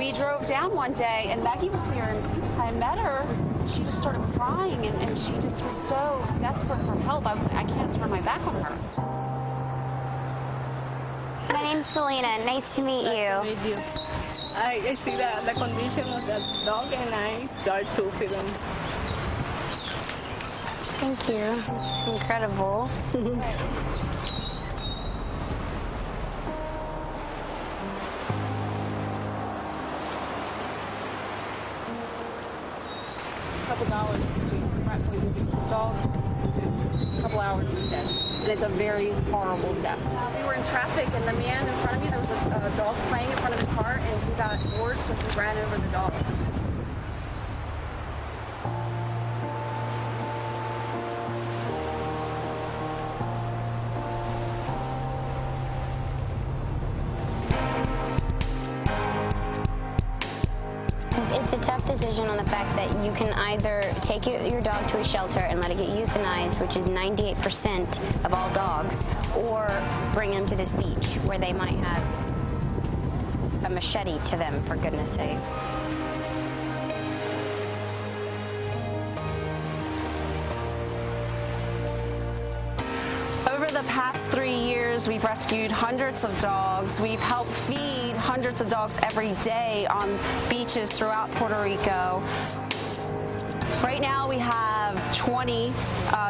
we drove down one day, and Maggie was here, and I met her. She just started crying, and she just was so desperate for help. I was like, I can't turn my back on her. My name's Selena. Nice to meet you. Nice to meet you. I see the condition of that dog, and I start to feel him. Thank you. It's incredible. A couple dollars between rat poison dog, a couple hours instead. And it's a very horrible death. We were in traffic, and the man in front of me, there was a dog playing in front of his car, and he got bored, so he ran over the dog. It's a tough decision on the fact that you can either take your dog to a shelter and let it get euthanized, which is 98% of all dogs, or bring them to this beach where they might have a machete to them, for goodness sake. Over the past 3 years, we've rescued hundreds of dogs. We've helped feed hundreds of dogs every day on beaches throughout Puerto Rico. Right now we have 20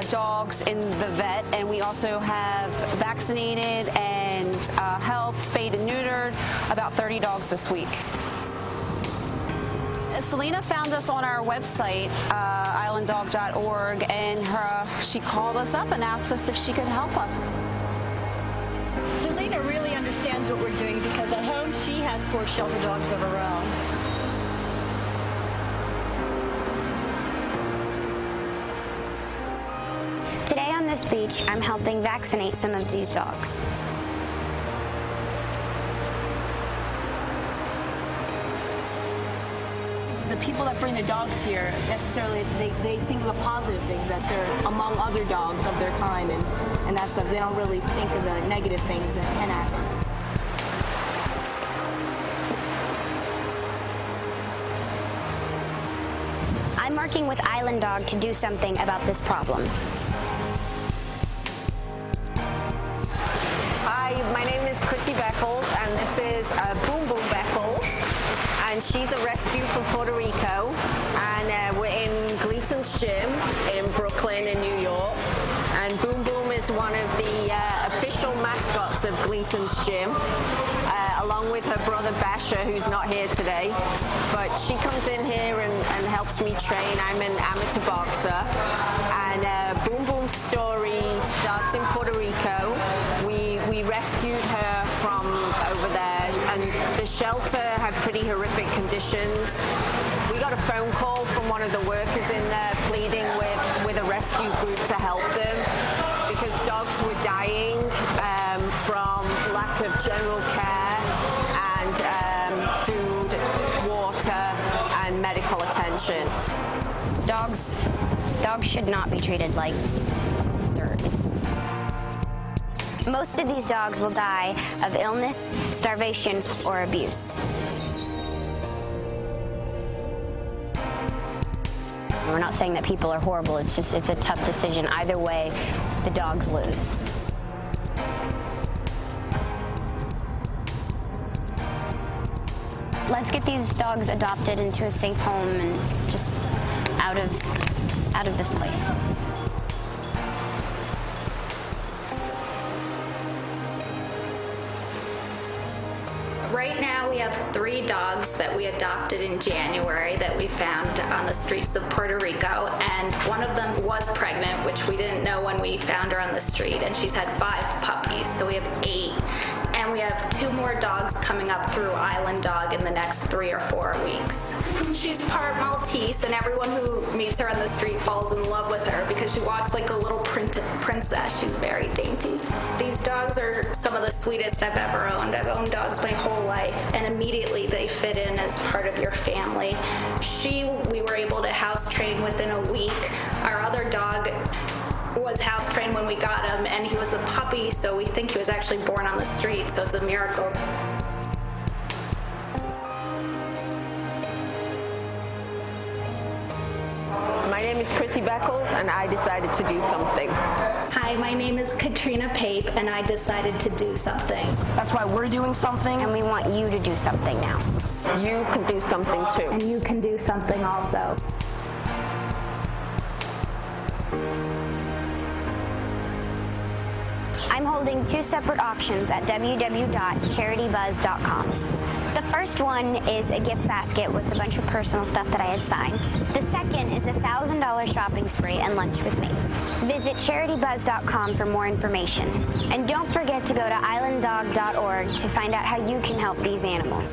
dogs in the vet, and we also have vaccinated and helped, spayed and neutered about 30 dogs this week. Selena found us on our website, islanddog.org, and she called us up and asked us if she could help us. Selena really understands what we're doing because at home she has 4 shelter dogs of her own. Today on this beach, I'm helping vaccinate some of these dogs. The people that bring the dogs here, necessarily, they think of the positive things, that they're among other dogs of their kind, and that stuff. They don't really think of the negative things that can happen. I'm working with Island Dog to do something about this problem. Hi, my name is Chrissy Beckles, and this is Boom Boom Beckles, and she's a rescue from Puerto Rico, and we're in Gleason's Gym in Brooklyn in New York, and Boom Boom is one of the official mascots of Gleason's Gym, along with her brother Basher, who's not here today, but she comes in here and helps me train. I'm an amateur boxer, and Boom Boom's story starts in Puerto Rico. We rescued her from over there, and the shelter had pretty horrific conditions. We got a phone call from one of the workers in there pleading with a rescue group to help them because dogs were dying from lack of general care and food, water, and medical attention. Dogs should not be treated like dirt. Most of these dogs will die of illness, starvation, or abuse. We're not saying that people are horrible, it's a tough decision. Either way, the dogs lose. Let's get these dogs adopted into a safe home and just out of this place. Right now we have 3 dogs that we adopted in January that we found on the streets of Puerto Rico, and one of them was pregnant, which we didn't know when we found her on the street, and she's had 5 puppies, so we have 8. And we have 2 more dogs coming up through Island Dog in the next 3 or 4 weeks. She's part Maltese, and everyone who meets her on the street falls in love with her because she walks like a little princess. She's very dainty. These dogs are some of the sweetest I've ever owned. I've owned dogs my whole life, and immediately they fit in as part of your family. We were able to house train within a week. Our other dog was house trained when we got him, and he was a puppy, so we think he was actually born on the street, so it's a miracle. name is Chrissy Beckles, and I decided to do something. Hi, my name is Katrina Pape, and I decided to do something. That's why we're doing something. And we want you to do something now. You can do something too. And you can do something also. I'm holding 2 separate auctions at www.charitybuzz.com. The first one is a gift basket with a bunch of personal stuff that I had signed. The second is a $1,000 shopping spree and lunch with me. Visit charitybuzz.com for more information. And don't forget to go to islanddog.org to find out how you can help these animals.